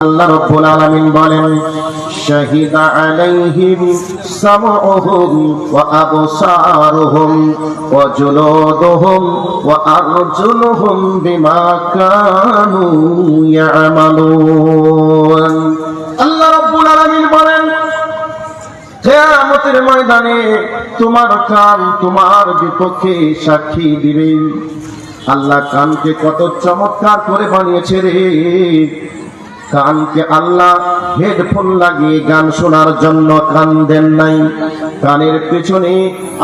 আল্লাহ রাব্বুল আলামিন বলেন শাহিদা আলাইহিম সামউহুম ওয়া আবসারুহুম ওয়া জুলুদুহুম ওয়া আরজুলুহুম বিমা কানু ইয়ামালুন। আল্লাহ রাব্বুল আলামিন বলেন কিয়ামতের ময়দানে তোমার কান তোমার বিপক্ষে সাক্ষী দিবে। আল্লাহ কানকে কত চমৎকার করে বানিয়েছে রে। কানকে আল্লাহ হেডফোন লাগিয়ে গান শোনার জন্য কান দেন নাই। কানের পেছনে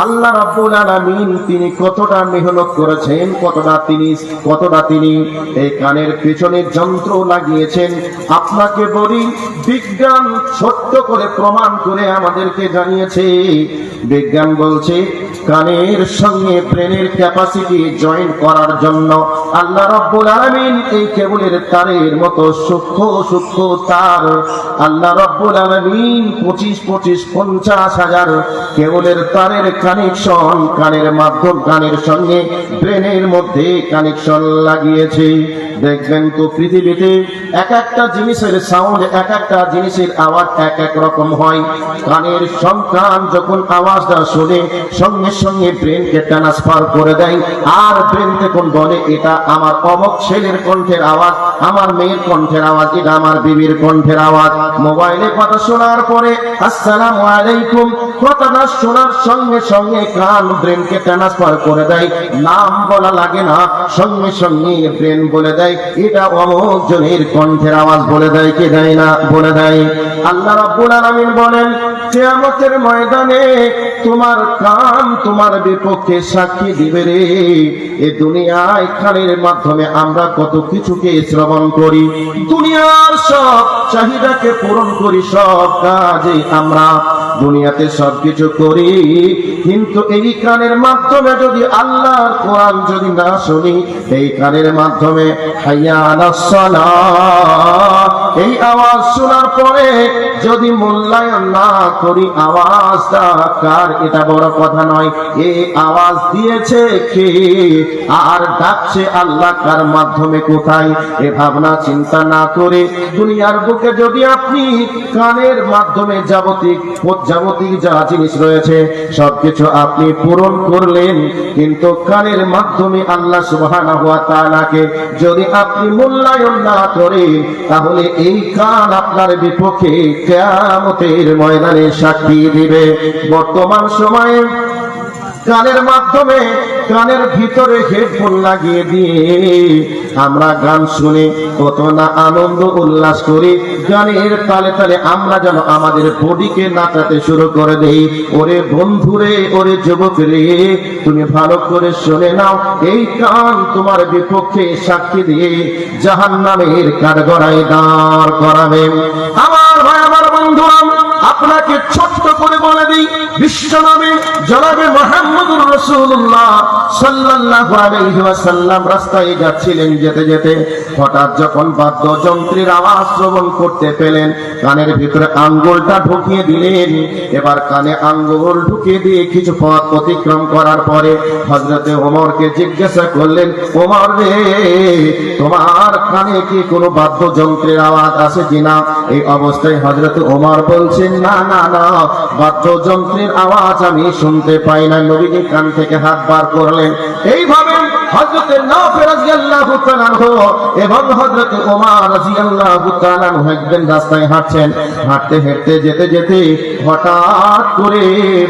আল্লাহ রাব্বুল আলামিন তিনি কতটা মেহনত করেছেন, কতটা তিনি এই কানের পেছনে যন্ত্র লাগিয়েছেন। আপনাকে বলি, বিজ্ঞান ছোট্ট করে প্রমাণ করে আমাদেরকে জানিয়েছে। বিজ্ঞান বলছে কানের সঙ্গে ব্রেনের ক্যাপাসিটি জয়েন করার জন্য আল্লাহ রাব্বুল আলামিন এই কেবলের তারের মতো সূক্ষ্ম তার আল্লাহ রাব্বুল আলামিন 50,000 কেবলের তারের কানেকশন কানের সঙ্গে ব্রেনের মধ্যে কানেকশন লাগিয়েছে। দেখবেন তো পৃথিবীতে এক একটা জিনিসের সাউন্ড, এক একটা জিনিসের আওয়াজ এক এক রকম হয়। কানের সন্তান যখন আওয়াজটা শোনে সঙ্গে সঙ্গে ব্রেনকে ট্রান্সফার করে দেয়, আর ব্রেন তখন বলে এটা আমার অমুক ছেলের কণ্ঠের আওয়াজ, আমার মেয়ের কণ্ঠের আওয়াজ, এটা আমার বিবির কণ্ঠের আওয়াজ। মোবাইলে কথা শোনার পরে আসসালামু আলাইকুম কথাটা শোনার সঙ্গে সঙ্গে কান ব্রেনকে ট্রান্সফার করে দেয়, নাম বলা লাগে না, সঙ্গে সঙ্গে ব্রেন বলে দেয় এটা অমুক জনের কণ্ঠের আওয়াজ। বলে দেয় কি দেয় না? বলে দেয়। আল্লাহ রাব্বুল আলামিন বলেন কিয়ামতের ময়দানে তোমার কান তোমার বিপক্ষে সাক্ষী দিবে রে। এই দুনিয়ায় কানের মাধ্যমে আমরা কত কিছুকে শ্রবণ করি, দুনিয়ার সব চাহিদাকে পূরণ করি, সব কাজে আমরা দুনিয়াতে সবকিছু করি, কিন্তু এই কানের মাধ্যমে যদি আল্লাহর কোরআন যদি না শুনি, এই কানের মাধ্যমে হাইয়া আলাস সালাহ এই আওয়াজ শোনার পরে যদি মূল্যায়ন না করি, আওয়াজটা কার এটা বড় কথা নয়, এই আওয়াজ দিয়েছে কে আর ডাকছে আল্লাহ কার মাধ্যমে কোথায়, এ ভাবনা চিন্তা না করে দুনিয়ার বুকে যদি আপনি কানের মাধ্যমে যাবতীয় যা জিনিস রয়েছে সবকিছু আপনি পূরণ করলেন, কিন্তু কানের মাধ্যমে আল্লাহ সুবহানাহু ওয়া তাআলাকে যদি আপনি মূল্যায়ন না করেন, তাহলে এই কান আপনার বিপক্ষে কিয়ামতের ময়দানে সাক্ষী দিবে। বর্তমান সময়ে গানের মাধ্যমে কানের ভিতরে হেডফোন লাগিয়ে দিয়ে আমরা গান শুনে কত না আনন্দ উল্লাস করি। গানের তালে তালে আমরা যেন আমাদের বডিকে নাচাতে শুরু করে দেই। ওরে বন্ধুরে, ওরে যুবক রে, তুমি ভালো করে শুনে নাও, এই কান তোমার বিপক্ষে সাক্ষী দিয়ে জাহান্নামের কাঠগড়ায় দাঁড় করাবে। আমার ভাই, আমার বন্ধুরা, আপনাকে ছোট্ট করে বলে দিই, বিশ্বনবী জনাবে মুহাম্মদুর রাসূলুল্লাহ সাল্লাল্লাহু আলাইহি ওয়াসাল্লাম রাস্তায় যাচ্ছিলেন, যেতে যেতে হঠাৎ যখন বাদ্যযন্ত্রের আওয়াজ শ্রবণ করতে পেলেন, কানের ভিতরে আঙ্গুলটা ঢুকিয়ে দিলেন। এবার কানে আঙ্গুল ঢুকিয়ে দিয়ে কিছু পথ অতিক্রম করার পরে হযরতে ওমরকে জিজ্ঞাসা করলেন, ওমর রে, তোমার কানে কি কোনো বাদ্যযন্ত্রের আওয়াজ আসে কিনা? এই অবস্থায় হযরতে ওমর বলছেন, না না না, বাদ্যযন্ত্রের আওয়াজ আমি শুনতে পাই না। নবীজি কান থেকে হাত বার করলেন। এইভাবে হযরতে নাফি রাদিয়াল্লাহু তাআলা আনহু এবং হযরতে ওমর রাদিয়াল্লাহু তাআলা আনহু একদিন রাস্তায় হাঁটছেন, হাঁটতে হাঁটতে যেতে যেতে হঠাৎ করে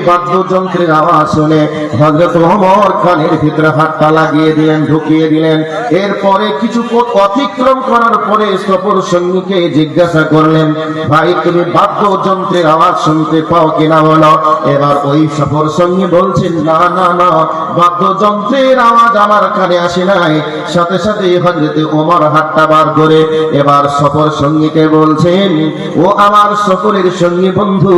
বাদ্যযন্ত্রের আওয়াজ শুনে হযরতে ওমর কানের ভিতরে হাতটা লাগিয়ে দিলেন, ঢুকিয়ে দিলেন। এরপরে কিছু পথ অতিক্রম করার পরে সফর সঙ্গীকে জিজ্ঞাসা করলেন, ভাই তুমি বাদ্যযন্ত্রের আওয়াজ শুনতে পাও কিনা বলো। এবার ওই সফর সঙ্গী বলছেন, না না না, বাদ্যযন্ত্রের আওয়াজ আমার কানে আসে নাই। সাথে সাথে হযরতে ওমর হাতটা বার করে এবার সফর সঙ্গীকে বলছেন, ও আমার সফরের সঙ্গী বন্ধু,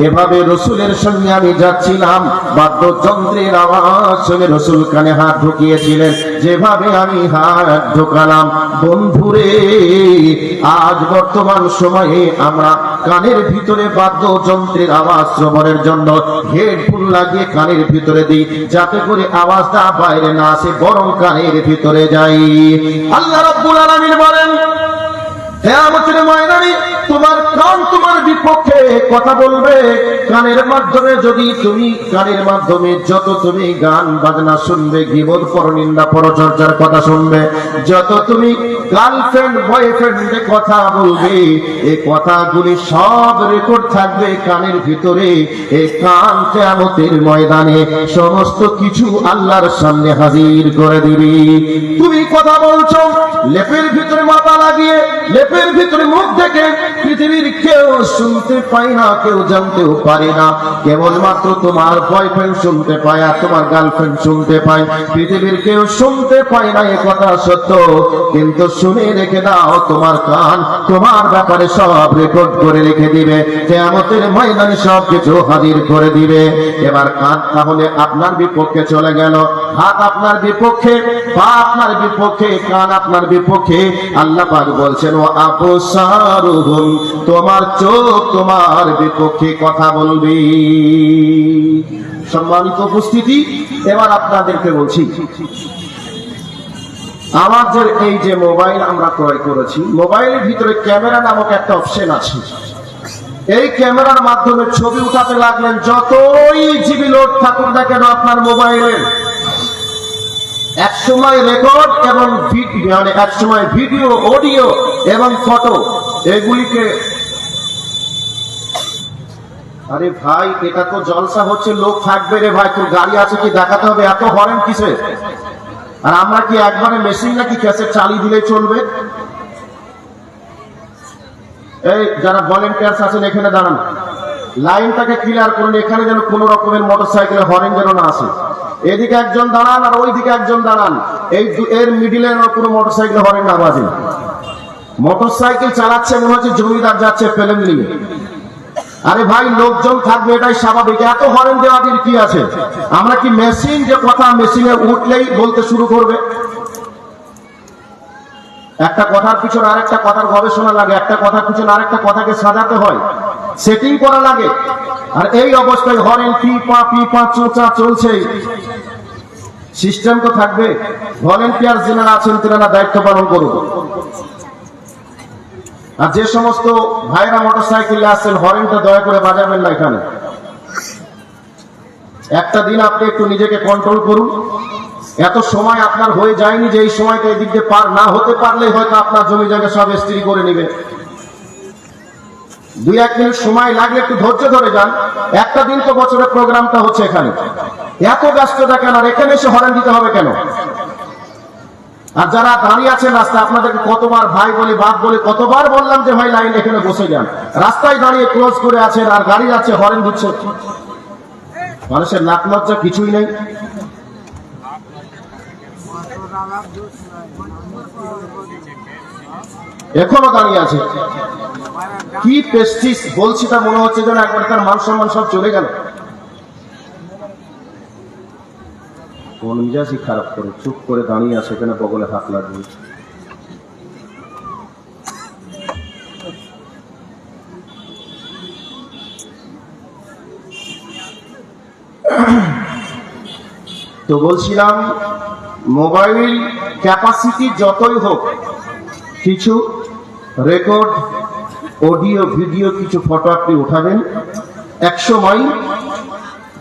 এভাবে রসুলের সঙ্গে আমি যাচ্ছিলাম, বাদ্যযন্ত্রের আওয়াজ শুনে রসুল কানে হাত ঢুকিয়েছিলেন, যেভাবে আমি হাত ঢোকালাম। বন্ধুরে, আজ বর্তমান সময়ে আমরা কানের ভিতরে বাদ্যযন্ত্রের আওয়াজ শ্রবণের জন্য হেডফোন লাগিয়ে কানের ভিতরে দিই, যাতে করে আওয়াজটা বাইরে না আসে, বরং কানের ভিতরে যাই। আল্লাহ রাব্বুল আলামিন বলেন কিয়ামতের ময়দানে কথা বলবে কানের মাধ্যমে। যদি তুমি কানের মাধ্যমে যত তুমি গান বাজনা শুনবে, গীবত পরনিন্দা পরচর্চার কথা শুনবে, যত তুমি গার্লফ্রেন্ড বয়ফ্রেন্ডের কথা বলবে, এই কথাগুলি সব রেকর্ড থাকবে কানের ভিতরে। এই কান কিয়ামতের ময়দানে সমস্ত কিছু আল্লাহর সামনে হাজির করে দিবি। তুমি কথা বলছো লেপের ভিতরে মাথা লাগিয়ে, লেপের ভিতরে মুখ থেকে, পৃথিবীর কেউ শুনতে পায় না, কেউ জানতেও পারে না, কেবলমাত্র তোমার বয়ফ্রেন্ড শুনতে পায় আর তোমার গার্লফ্রেন্ড শুনতে পায়। পৃথিবীর কেউ শুনতে পায় না, এ কথা সত্য, কিন্তু শুনে রেখে দাও, তোমার কান তোমার ব্যাপারে সব রেকর্ড করে রেখে দিবে, কিয়ামতের ময়দানে সব কিছু হাজির করে দিবে। এবার কান তাহলে আপনার বিপক্ষে চলে গেল, হাত আপনার বিপক্ষে, পা আপনার বিপক্ষে, কান আপনার বিপক্ষে। আল্লাহ পাক বলছেন ও আবসারুহুম, তোমার চোখ তোমার বিপক্ষে কথা বলবে। সম্মানিত উপস্থিতি, এবার আপনাদেরকে বলছি, আমাদের এই যে মোবাইল আমরা ক্রয় করেছি, মোবাইলের ভিতরে ক্যামেরা নামক একটা অপশন আছে। এই ক্যামেরার মাধ্যমে ছবি উঠাতে লাগলেন, যতই জিবি লোড থাকুক না কেন আপনার মোবাইলের, এক সময় রেকর্ড এবং মানে এক সময় ভিডিও, অডিও এবং ফটো, এগুলিকে, আরে ভাই এটা তো জলসা হচ্ছে, লোক থাকবে রে ভাই, তোর গাড়ি আছে কি দেখাতে হবে, এত হরেন কিসে? আর আমরা কি একবারে মেশিন নাকি ক্যাসেট চালিয়ে দিলেই চলবে? এই যারা ভলেন্টিয়ার্স আছেন এখানে দাঁড়ান, লাইনটাকে ক্লিয়ার করুন, এখানে যেন কোন রকমের মোটরসাইকেলের হরেন যেন না আসে। এদিকে একজন দাঁড়ান আর ওইদিকে একজন দাঁড়ান, এর মিডিলে কোনো মোটরসাইকেল হরেন না বাজে। মোটরসাইকেল চালাচ্ছে মনে হচ্ছে জমিদার যাচ্ছে প্লেন নিয়ে। আরে ভাই লোকজন থাকবে, এটাই স্বাভাবিক, এত হরেন দেওয়া দিন কি আছে? আমরা কি মেশিন, যে কথা মেশিনে উঠলেই বলতে শুরু করবে? একটা কথার পিছনে আরেকটা কথার গবেষণা লাগে, একটা কথার পিছনে আরেকটা কথাকে সাজাতে হয়, সেটিং করা লাগে। আর এই অবস্থায় হরেন পি পা চোচা চলছে, সিস্টেম তো থাকবে। ভলেন্টিয়ার যারা আছেন তারা দায়িত্ব পালন করুন। আর যে সমস্ত ভাইরা মোটরসাইকেলে আসছেন, হরেনটা দয়া করে বাজাবেন না এখানে। একটা দিন আপনি একটু নিজেকে কন্ট্রোল করুন। এত সময় আপনার হয়ে যায়নি যে এই সময়টা এদিক দিয়ে পার না হতে পারলেই হয়তো আপনার জমি জায়গা সব স্থির করে নেবে। 2-1 মিনিট সময় লাগলে একটু ধৈর্য ধরে যান। একটা দিন তো বছরে প্রোগ্রামটা হচ্ছে এখানে, এত ব্যস্ততা কেন? আর এখানে এসে হরেন দিতে হবে কেন? আর যারা দাঁড়িয়ে আছেন রাস্তায়, আপনাদেরকে কতবার ভাই বলে বাপ বলে কতবার বললাম যে ভাই লাইন এখানে বসে যান। রাস্তায় দাঁড়িয়ে ক্লোজ করে আছেন আর গাড়ি যাচ্ছে, হরেন দিচ্ছে। মানুষের লাখ লজ্জা কিছুই নেই। এখনো দাঁড়িয়ে আছে, কি পেস্টিস বলছি তা মনে হচ্ছে যেন একবার তার মান সম্মান সব চলে গেল। কোন মিজাজই খারাপ করে চুপ করে দাঁড়িয়ে আছে, এখানে বগলে হাত লাগবে। তো বলছিলাম, মোবাইল ক্যাপাসিটি যতই হোক, কিছু রেকর্ড, অডিও, ভিডিও, কিছু ফটো আপনি উঠাবেন, এক সময়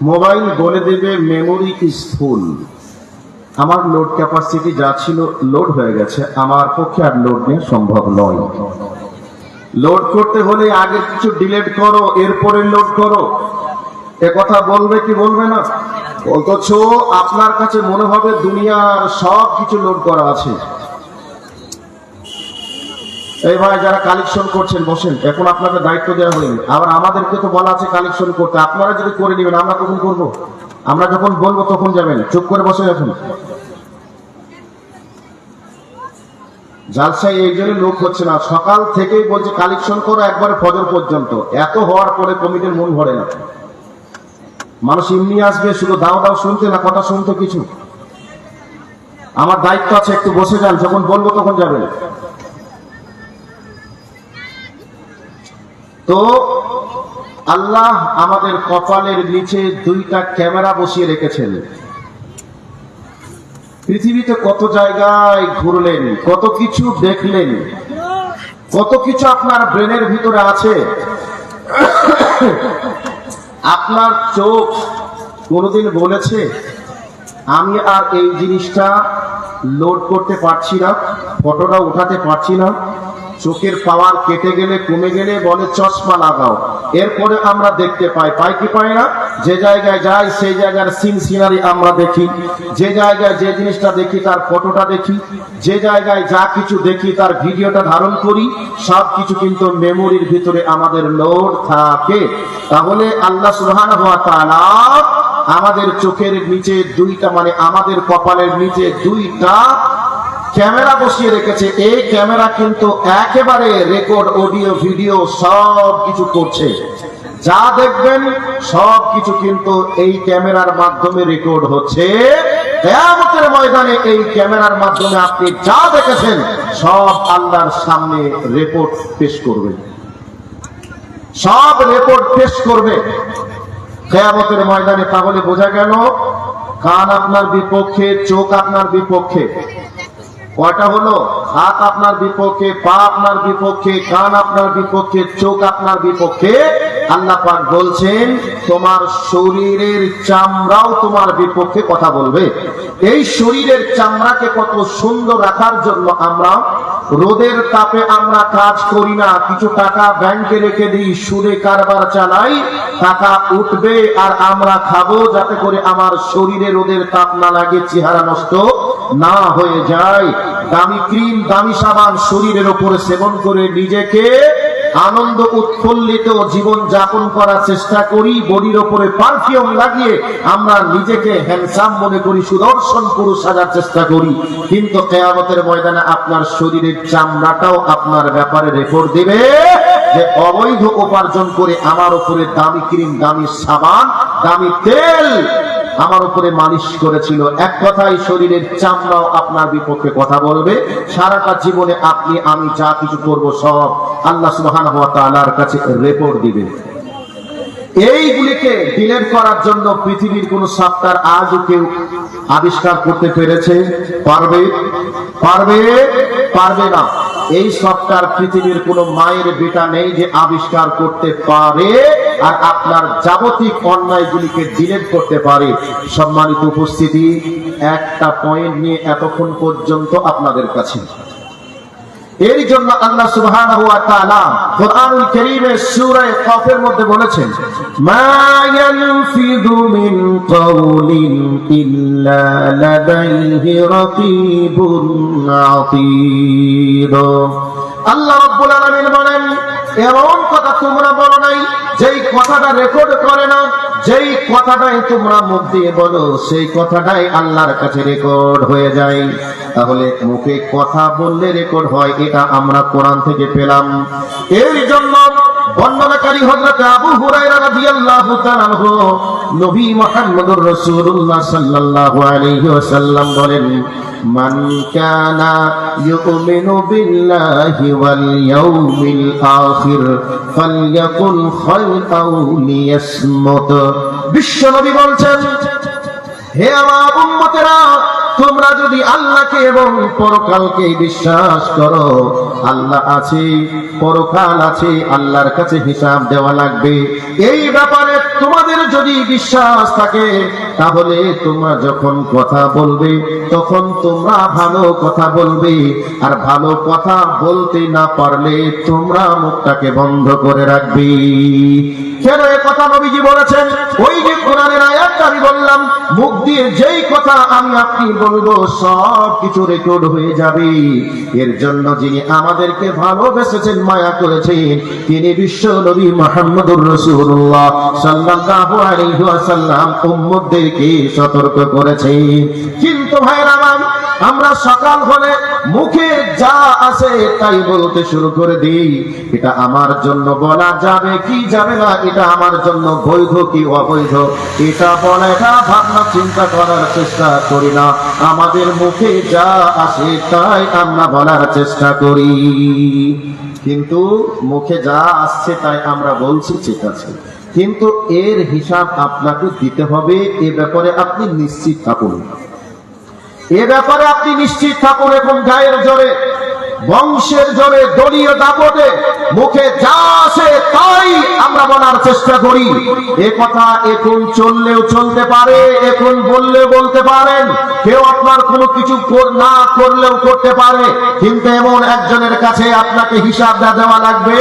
মোবাইল বলে দেবে মেমোরি ইজ ফুল। আমার লোড ক্যাপাসিটি যা ছিল লোড হয়ে গেছে, আমার পক্ষে আর লোড নেওয়া সম্ভব নয়। লোড করতে হলে আগে কিছু ডিলিট করো, এরপরে লোড করো, এ কথা বলবে কি বলবে না? অথচ আপনার কাছে মনে হবে দুনিয়ার সব কিছু লোড করা আছে। এই ভাই যারা কালেকশন করছেন বসেন, এখন আপনাদের দায়িত্ব দেওয়া হয়নি, আবার আমাদেরকে তো বলা আছে কালেকশন করতে। আপনারা যদি করে নেবেন, আমরা কখন করব? আমরা যখন বলবো তখন যাবেন, চুপ করে বসে এখন। জালসায় এই জন্য লোক হচ্ছে না, সকাল থেকেই বলছে কালেকশন করো একবারে ফজর পর্যন্ত। এত হওয়ার পরে কমিটির মন ভরে না। মানুষ এমনি আসবে শুধু দাও দাও শুনতে, না কথা শুনতে কিছু। আমার দায়িত্ব আছে, একটু বসে যান, যখন বলবো তখন যাবেন। তো আল্লাহ আমাদের কপালের নিচে 2টা ক্যামেরা বসিয়ে রেখেছেন। পৃথিবীতে কত জায়গায় ঘুরলেন, কত কিছু দেখলেন, কত কিছু আপনার ব্রেনের ভিতরে আছে। আপনার চোখ কোনোদিন বলেছে আমি আর এই জিনিসটা লোড করতে পারছি না, ফটোটা উঠাতে পারছি না? চোখের পাওয়ার কেটে গেলে, কমে গেলে বলে চশমা লাগাও। এরপরে আমরা দেখতে পাই কি পাই না? যে জায়গায় যাই সেই জায়গার সিনারি আমরা দেখি, যে জায়গায় যে জিনিসটা দেখি তার ফটোটা দেখি, যে জায়গায় যা কিছু দেখি তার ভিডিওটা ধারণ করি, সব কিছু কিন্তু মেমোরির ভিতরে আমাদের লোড থাকে। তাহলে আল্লাহ সুবহানাহু ওয়া তাআলা আমাদের চোখের নিচে দুইটা, মানে আমাদের কপালের নিচে দুইটা ক্যামেরা বসিয়ে রেখেছে। এই ক্যামেরা কিন্তু একেবারে রেকর্ড, অডিও, ভিডিও সব কিছু করছে। যা দেখবেন সব কিছু কিন্তু এই ক্যামেরার মাধ্যমে রেকর্ড হচ্ছে। কিয়ামতের ময়দানে এই ক্যামেরার মাধ্যমে আপনি যা দেখেছেন সব আল্লাহর সামনে রিপোর্ট পেশ করবে, সব রিপোর্ট পেশ করবে কিয়ামতের ময়দানে। তাহলে বোঝা গেল কান আপনার বিপক্ষে, চোখ আপনার বিপক্ষে। কয়টা হলো? হাত আপনার বিপক্ষে, পা আপনার বিপক্ষে, কান আপনার বিপক্ষে, চোখ আপনার বিপক্ষে। আল্লাহ পাক বলছেন তোমার শরীরের চামড়াও তোমার বিপক্ষে কথা বলবে। এই শরীরের চামড়াকে কত সুন্দর রাখার জন্য আমরা রোদের তাপে আমরা কাজ করি না, কিছু টাকা ব্যাংকে রেখে দিই, সুদে কারবার চালাই, টাকা উঠবে আর আমরা খাবো, যাতে করে আমার শরীরে রোদের তাপ না লাগে, চেহারা নষ্ট না হয়ে যায়। দামি ক্রিম, দামি সাবান শরীরের উপরে সেবন করে নিজেকে আনন্দ উৎফুল্লিত জীবন যাপন করার চেষ্টা করি, বডির উপরে পারফিউম লাগিয়ে আমরা নিজেকে হ্যান্ডসাম মনে করি, সুদর্শন পুরুষ সাজার চেষ্টা করি। কিন্তু কিয়ামতের ময়দানে আপনার শরীরের চামড়াটাও আপনার ব্যাপারে রেকর্ড দিবে যে অবৈধ উপার্জন করে আমার উপরে দামি ক্রিম, দামি সাবান, দামি তেল আমার উপরে মালিশ করেছিল। এক কথায় শরীরের চামড়াও আপনার বিপক্ষে কথা বলবে। সারাটা জীবনে আপনি আমি যা কিছু করব সব আল্লাহ সুবহানাহু ওয়া তাআলার কাছে রিপোর্ট দিবে। এইগুলিকে ডিলিট করার জন্য পৃথিবীর কোন সফটওয়্যার আজও কেউ আবিষ্কার করতে পেরেছে? পারবে না। এই সফটওয়্যার পৃথিবীর কোন মায়ের বেটা নেই যে আবিষ্কার করতে পারে আর আপনার যাবতীয় অন্যায়গুলিকে ডিলিট করতে পারে। সম্মানিত উপস্থিতি, একটা পয়েন্ট নিয়ে এতক্ষণ পর্যন্ত আপনাদের কাছে, এর জন্য আল্লাহ সুবহানাহু ওয়া তাআলা কোরআনুল কারীমের সূরা কফের মধ্যে বলেছেন মা ইয়ানফিদু মিন কাওলিন ইল্লা লাদাইহি রাকীবুন আতীদ। আল্লাহ রাব্বুল আলামিন বলেন এমন কথা তোমরা বলো নাই যেই কথাটা রেকর্ড করে না, যেই কথাটাই তোমরা মুখ দিয়ে বলো সেই কথাটাই আল্লাহর কাছে রেকর্ড হয়ে যায়। তাহলে মুখে কথা বললে রেকর্ড হয়, এটা আমরা কোরআন থেকে পেলাম। এর জন্য বর্ণনাকারী হযরত আবু হুরায়রা রাদিয়াল্লাহু তাআলা আনহু নবী মুহাম্মদুর রাসূলুল্লাহ সাল্লাল্লাহু আলাইহি ওয়াসাল্লাম বলেন মান কানা ইউমিনু বিল্লাহি ওয়াল ইয়াউমিল আখির ফালইয়াকুল খায়রাও লিয়াসমুত। বিশ্ব নবী বলছেন হে আমার উম্মতেরা, তোমরা যদি আল্লাহকে এবং পরকালকে বিশ্বাস করো, আল্লাহ আছে, পরকাল আছে, আল্লাহর কাছে হিসাব দেওয়া লাগবে, এই ব্যাপারে তোমাদের যদি বিশ্বাস থাকে, তাহলে তোমরা যখন কথা বলবে তখন তোমরা ভালো কথা বলবে, আর ভালো কথা বলতে না পারলে তোমরা মুখটাকে বন্ধ করে রাখবে। কেন এই কথা নবীজি বলেছেন? ওই যে কোরআনের আয়াতটা আমি বললাম, মুখ দিয়ে যেই কথা আমি আপনি বলবো সব কিছু রেকর্ড হয়ে যাবে। এর জন্য যিনি আমাদেরকে ভালোবেসেছেন, মায়া করেছেন, তিনি বিশ্ব নবী মুহাম্মদুর রাসূলুল্লাহ সাল্লাল্লাহু আলাইহি ওয়াসাল্লাম উম্মতদেরকে সতর্ক করেছেন। কিন্তু ভাইরা আমার, আমরা সকাল হলে মুখে যা আছে তাই বলতে শুরু করে দিই। এটা আমার জন্য বলা যাবে কি যাবে না, এটা আমার জন্য বৈধ কি অবৈধ, এটা বলা, এটা ভাবনা চিন্তা করার চেষ্টা করি না। আমাদের মুখে যা আসে তাই আমরা বলার চেষ্টা করি, কিন্তু মুখে যা আসছে তাই আমরা বলছি, ঠিক আছে, কিন্তু এর হিসাব আপনাকে দিতে হবে। এ ব্যাপারে আপনি নিশ্চিত থাকুন, এ ব্যাপারে আপনি নিশ্চিত থাকুন। এখন গায়ের জোরে, বংশের জোরে, দলীয় দাপটে মুখে যা আসে তাই আমরা বলার চেষ্টা করি। এ কথা এখন চললেও চলতে পারে, এখন বললেও বলতে পারেন, কেউ আপনার কোনো কিছু না করলেও করতে পারে, কিন্তু এমন একজনের কাছে আপনাকে হিসাব দেওয়া লাগবে,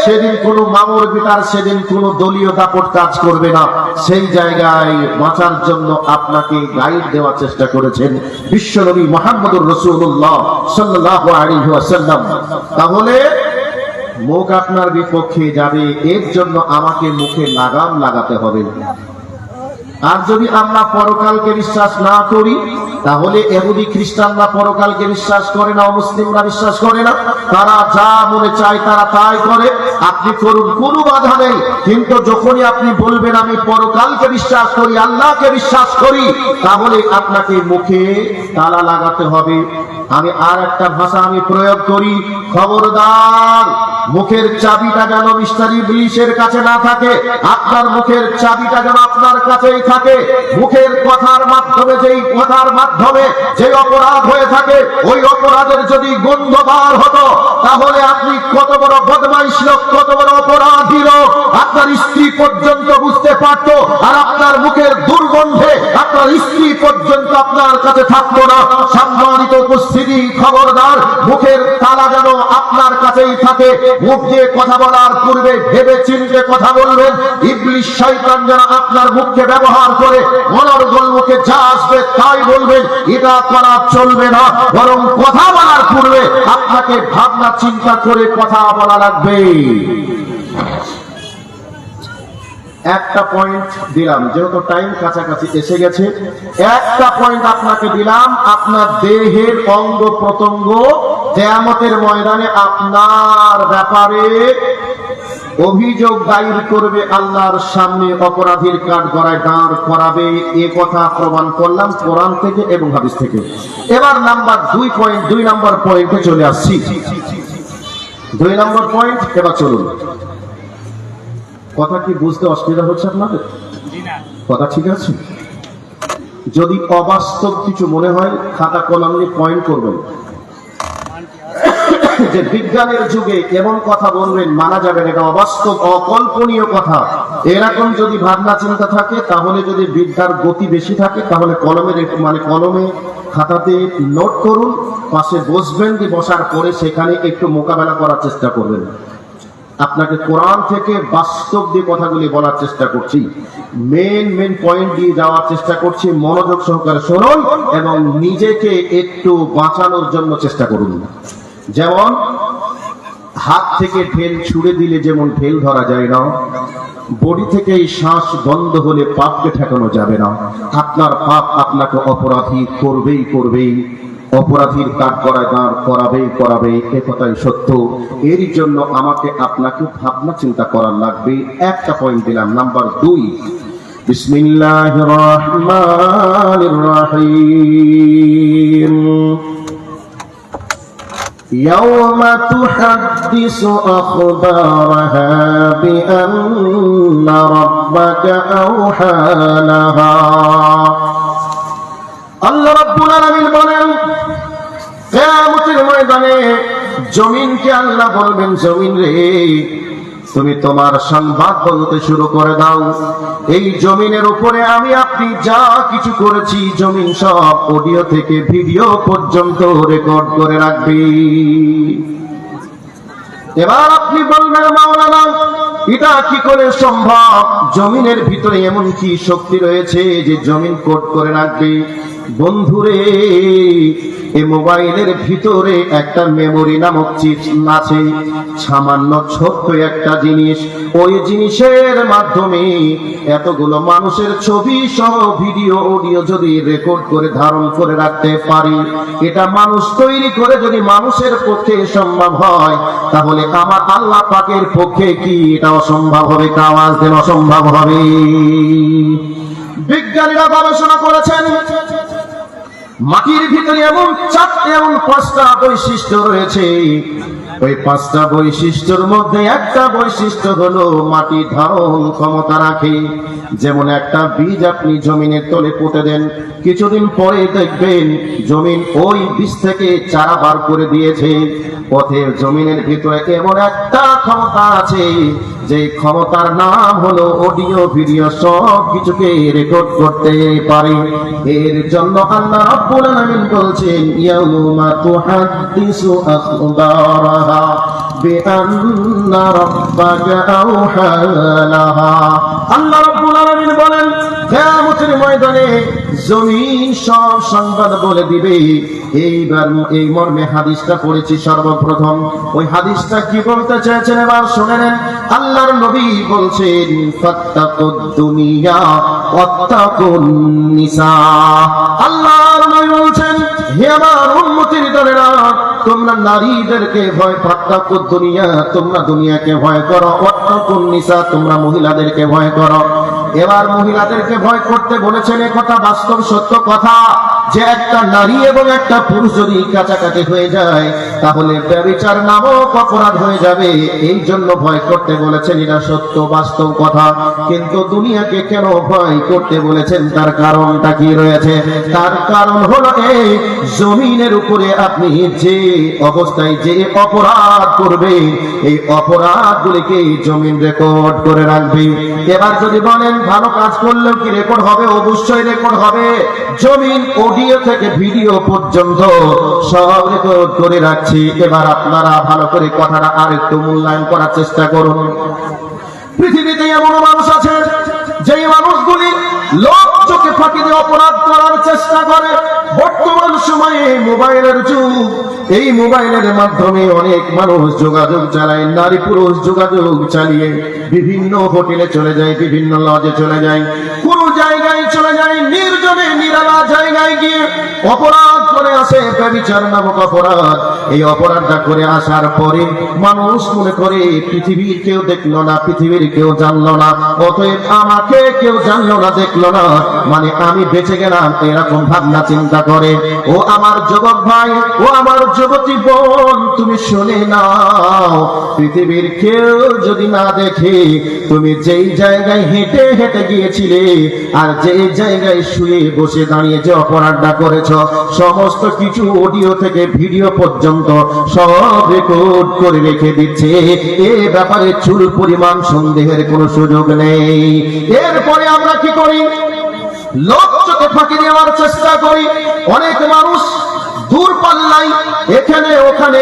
সেদিন কোনো মামুর বিটার, সেদিন কোনো দলীয় দাপট কাজ করবে না। সেই জায়গায় বাঁচার জন্য আপনাকে গাইড দেওয়ার চেষ্টা করেছেন বিশ্বনবী মুহাম্মদুর রাসূলুল্লাহ সাল্লাল্লাহু আলাইহি ওয়াসাল্লাম। তাহলে মুখ আপনার বিপক্ষে যাবে, এর জন্য আমাকে মুখে লাগাম লাগাতে হবে। আর যদি আমরা পরকালকে বিশ্বাস না করি, তাহলে ইহুদি খ্রিস্টানরা পরকালকে বিশ্বাস করে না, মুসলিমরা বিশ্বাস করে না, তারা যা মনে চায় তারা তাই করে। আপনি করুন, কোনো বাধা নেই, কিন্তু যখনই আপনি বলবেন আমি পরকালকে বিশ্বাস করি, আল্লাহকে বিশ্বাস করি, তাহলে আপনাকে মুখে তালা লাগাতে হবে। আমি আর একটা ভাষা আমি প্রয়োগ করি, খবরদার মুখের চাবিটা যেন মিস্টার ইবলিসের কাছে না থাকে, আপনার মুখের চাবিটা যেন আপনার কাছেই থাকে। মুখের কথার মাধ্যমে, যেই কথার মাধ্যমে যে অপরাধ হয়ে থাকে, ওই অপরাধের যদি গন্ধ বার হতো, তাহলে আপনি কত বড় বদমাইশ লোক, কত বড় অপরাধী লোক, আপনার স্ত্রী পর্যন্ত বুঝতে পারতো। আর আপনার মুখের দুর্গন্ধে আপনার স্ত্রী পর্যন্ত আপনার কাছে থাকতো না। সম্মানিত উপস্থিতি, খবরদার মুখের তালা যেন আপনার কাছেই থাকে। মুখ দিয়ে কথা বলার পূর্বে ভেবে চিন্তে কথা বলবেন। ইবলিস শয়তান যেন আপনার মুখকে ব্যবহার করে অনর্গল মুখে যা আসবে তাই বলবেন, এটা করা চলবে না। বরং কথা বলার পূর্বে আপনাকে ভাবনা চিন্তা করে কথা বলা লাগবে। একটা পয়েন্ট দিলাম, যেহেতু টাইম কাছাকাছি এসে গেছে, একটা পয়েন্ট আপনাকে দিলাম। আপনার দেহের অঙ্গ প্রত্যঙ্গ কিয়ামতের ময়দানে আপনার ব্যাপারে অভিযোগ দায়ের করবে আল্লাহর সামনে, অপরাধীর কাঠগড়ায় দাঁড় করাবে। এ কথা প্রমাণ করলাম কোরআন থেকে এবং হাদিস থেকে। এবার নাম্বার 2 নম্বর পয়েন্টে চলে আসছি। 2 নম্বর পয়েন্ট, এবার চলুন। কথা কি বুঝতে অসুবিধা হচ্ছে আপনাদের? কথা ঠিক আছে? যদি অবাস্তব কিছু মনে হয়, খাতা কলম নিয়ে পয়েন্ট করবেন যে বিজ্ঞানের যুগে এমন কথা বলবেন, মানা যাবে না, এটা অবাস্তব, অকল্পনীয় কথা। এরকম যদি ভাবনা চিন্তা থাকে, তাহলে যদি বিদ্যার গতি বেশি থাকে, তাহলে কলমে খাতাতে নোট করুন, পাশে বসবেন, দিয়ে বসার পরে সেখানে একটু মোকাবেলা করার চেষ্টা করবেন। আপনাকে কোরআন থেকে বাস্তব দিয়ে কথাগুলি বলার চেষ্টা করছি, মেন পয়েন্ট দিয়ে যাওয়ার চেষ্টা করছি। মনোযোগ সহকারে শুনুন এবং নিজেকে একটু বাঁচানোর জন্য চেষ্টা করুন। যেমন হাত থেকে ঢেল ছুড়ে দিলে যেমন ঢেল ধরা যায় না, বডি থেকে শ্বাস বন্ধ হলে পাপকে ঠেকানো যাবে না। আপনার পাপ আপনাকে অপরাধী করবেই, অপরাধীর কাঠগড়ায় দাঁড় করাবে, এ কথাই সত্য। এর জন্য আমাকে আপনাকে ভাবনা চিন্তা করার লাগবে। একটা পয়েন্ট দিলাম, নাম্বার 2, বিসমিল্লাহির রহমানির রহিম। يوم تحدث أخبارها بأن ربك أوحى لها। আল্লাহ রাব্বুল আলামিন বলেন, কিয়ামতের ময়দানে জমিনকে আল্লাহ বলবেন, জমিন রে, তুমি তোমার সংবাদ বলতে শুরু করে দাও। এই জমিনের উপরে আমি আপনি যা কিছু করেছি, জমিন সব অডিও থেকে ভিডিও পর্যন্ত রেকর্ড করে রাখবে। এবার আপনি বলবেন, মাওলানা এটা কি করে সম্ভব? জমিনের ভিতরে এমন কি শক্তি রয়েছে যে জমিন কোড করে রাখবে? বন্ধুরে, এই মোবাইলের ভিতরে একটা মেমোরি নামক চিপ আছে, সামান্য ছোট্ট একটা জিনিস। ওই জিনিসের মাধ্যমে এতগুলো মানুষের ছবি সহ ভিডিও অডিও যদি রেকর্ড করে ধারণ করে রাখতে পারি, এটা মানুষ তৈরি করে যদি মানুষের পক্ষে সম্ভব হয়, তাহলে আমার আল্লাহ পাকের পক্ষে কি এটা অসম্ভব হবে? আওয়াজ দেন, অসম্ভব হবে। বিজ্ঞানীরা গবেষণা করেছেন, মাটির ভিতরে এমন চারটে এমন পাঁচটা বৈশিষ্ট্য রয়েছে, ওই পাঁচটা বৈশিষ্ট্যের মধ্যে একটা বৈশিষ্ট্য হলো মাটি ধারণ ক্ষমতা রাখে। যেমন একটা বীজ আপনি জমিনের তলে পুঁতে দেন, কিছুদিন পরে দেখবেন জমিন ওই বীজ থেকে চারা বার করে দিয়েছে। পথের জমিনের ভিতরে এমন একটা ক্ষমতা আছে, যে ক্ষমতার নাম হলো অডিও ভিডিও, সব কিছুকে রেকর্ড করতে পারে। এর জন্য আল্লাহ রাব্বুল আলামিন বলছেন, ইয়াউমা তুহাদ্দিসু আখবারাহা বিআন্না রাব্বাকা আওহা লাহা। আল্লাহ রাব্বুল আলামিন বলেন, কিয়ামতের ময়দানে জমিন সব সংবাদ বলে দিবে। এইবার এই মর্মে হাদিসটা পড়েছি সর্বপ্রথম। ওই হাদিসটা কি বলতে চেয়েছেন এবার শুনে নেন। আল্লাহর নবী বলছেন, ফাত্তাকুদ দুনিয়া ওয়াত্তাকুন নিসা। আল্লাহর নবী বলছেন, হে আমার উম্মতের দলেরা, তোমরা নারীদেরকে ভয়, ফাত্তাকুদ দুনিয়া, তোমরা দুনিয়াকে ভয় করো, ওয়াত্তাকুন নিসা, তোমরা মহিলাদেরকে ভয় করো। এবার মহিলাদেরকে ভয় করতে বলেছেন, এ কথা বাস্তব সত্য কথা, যে একটা নারী এবং একটা পুরুষ যদি কাছাকাছি হয়ে যায় তাহলে ব্যভিচার নামক অপরাধ হয়ে যাবে। এই জন্য ভয় করতে বলেছেন, এটা সত্য বাস্তব কথা। কিন্তু দুনিয়াকে কেন ভয় করতে বলেছেন, তার কারণটা কি রয়েছে? তার কারণ হলো এই, জমিনের উপরে আপনি যে অবস্থায় যে অপরাধ করবে, এই অপরাধগুলিকে জমিন রেকর্ড করে রাখবে। এবার যদি বলেন ভালো কাজ করলেও কি রেকর্ড হবে? অবশ্যই রেকর্ড হবে। জমিন অডিও থেকে ভিডিও পর্যন্ত সব রেকর্ড করে রাখছি। এবার আপনারা ভালো করে কথাটা আর একটু মূল্যায়ন করার চেষ্টা করুন। পৃথিবীতে এমন মানুষ আছে, যেই মানুষগুলি লোক চোখে ফাঁকি দিয়ে অপরাধ করার চেষ্টা করে। বর্তমান সময়ে মোবাইলের যুগ, এই মোবাইলের মাধ্যমে অনেক মানুষ যোগাযোগ চালায়, নারী পুরুষ যোগাযোগ চালিয়ে বিভিন্ন হোটেলে চলে যায়, বিভিন্ন লজে চলে যায়, কোন জায়গায় চলে যায়, নির্জনে নিরালা জায়গায় গিয়ে অপরাধ করে আসে, ব্যভিচার নামক অপরাধ। এই অপরাধটা করে আসার পরে মানুষ মনে করে পৃথিবীর কেউ দেখলো না, পৃথিবীর কেউ জানলো না, অতএব আমাকে কেউ জানলো না, দেখলো না, মানে আমি বেঁচে গেলাম, এরকম ভাবনা চিন্তা করে। ও আমার যুবক ভাই, ও আমার যুবতী বোন, তুমি শুনে নাও, পৃথিবীর কেউ যদি না দেখে, তুমি যেই জায়গায় হেঁটে হেঁটে গিয়েছিলে আর যেই জায়গায় শুয়ে বসে দাঁড়িয়ে যে অপরাধটা করেছ, সমস্ত কিছু অডিও থেকে ভিডিও পর্যন্ত সব রেকর্ড করে রেখে দিচ্ছে। এ ব্যাপারে চুল পরিমাণ সন্দেহের কোনো সুযোগ নেই। এরপরে আমরা কি করি? লোক চোখে ফাঁকি দেওয়ার চেষ্টা করি। অনেক মানুষ দূর পাল্লাই এখানে ওখানে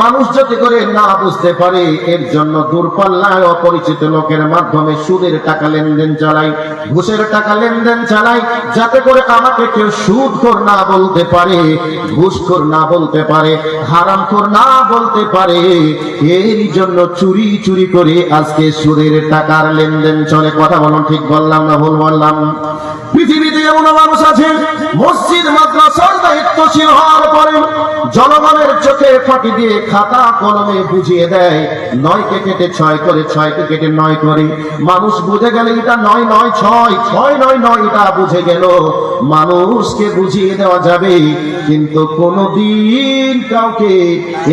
মানুষ যাতে করে না বুঝতে পারে, এর জন্য দূরপাল্লায় অপরিচিত লোকের মাধ্যমে সুদের টাকা লেনদেন চালাই, ঘুষের টাকা লেনদেন চালাই, যাতে করে আমাকে কেউ সুদখোর না বলতে পারে, ঘুষখোর না বলতে পারে, হারামখোর না বলতে পারে। এর জন্য চুরি চুরি করে আজকে সুদের টাকার লেনদেন চলে। কথা বলুন, ঠিক বললাম না ভুল বললাম? পৃথিবীতে এমন মানুষ আছে, মসজিদ মাদ্রাসার দায়িত্বশীল হওয়ার পরে জনগণের চোখে ফাঁকি দিয়ে খাতা কলমে বুঝিয়ে দেয়, 9 কে কেটে 6 করে, 6 কে কেটে 9 করে। মানুষ বুঝে গেলে এটা 9 9 6, 6 9 9, এটা বুঝে গেল, মানুষকে বুঝিয়ে দেওয়া যাবে। কিন্তু কোনদিন কাউকে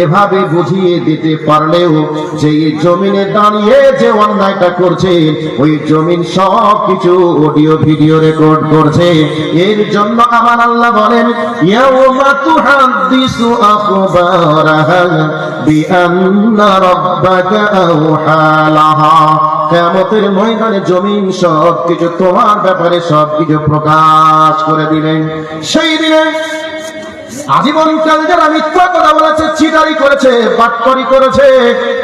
এভাবে বুঝিয়ে দিতে পারলেও যে জমিনে দাঁড়িয়ে যে অন্যায়টা করছে, ওই জমিন সব কিছু অডিও ভিডিও রেকর্ড করছে। এর জন্য আমার আল্লাহ বলেন, ইয়াউমা তুহাদ্দিসু আখবারাহা বিআন্না রাব্বাকা আওহা লাহা। কিয়ামতের ময়দানে জমিন সব কিছু তোমার ব্যাপারে সব কিছু প্রকাশ করে দিলেন। সেই দিনে আজীবনকাল যারা মিথ্যা কথা বলেছে, চিটারি করেছে, বাটপারি করেছে,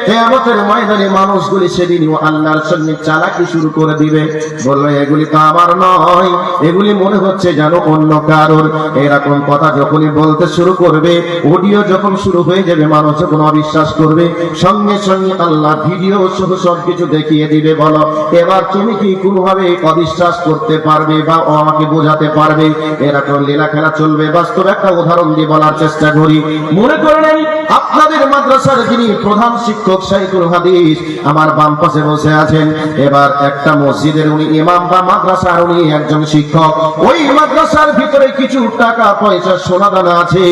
কিয়ামতের ময়দানে মানুষগুলি সেদিনও আল্লাহর সঙ্গে চালাকি শুরু করে দিবে। বলবে এগুলি তো আমার নয়, এগুলি মনে হচ্ছে যেন অন্য কারোর। এরকম কথা যখনই বলতে শুরু করবে, অডিও যখন শুরু হয়ে যাবে, মানুষ যখন অবিশ্বাস করবে, সঙ্গে সঙ্গে আল্লাহ ভিডিও সহ সবকিছু দেখিয়ে দিবে। বলো এবার তুমি কি কোনোভাবে অবিশ্বাস করতে পারবে বা আমাকে বোঝাতে পারবে? এরকম লীলা খেলা চলবে। বাস্তব একটা উদাহরণ দিয়ে বলার চেষ্টা করি। মনে করেন আপনাদের মাদ্রাসার যিনি প্রধান শিক্ষক শাইখুল হাদিস আমার বাম পাশে বসে আছেন। এবার একটা মসজিদের উনি ইমাম বা মাদ্রাসার উনি একজন শিক্ষক। ওই মাদ্রাসার ভিতরে কিছু টাকা পয়সা সোনা দানা আছে।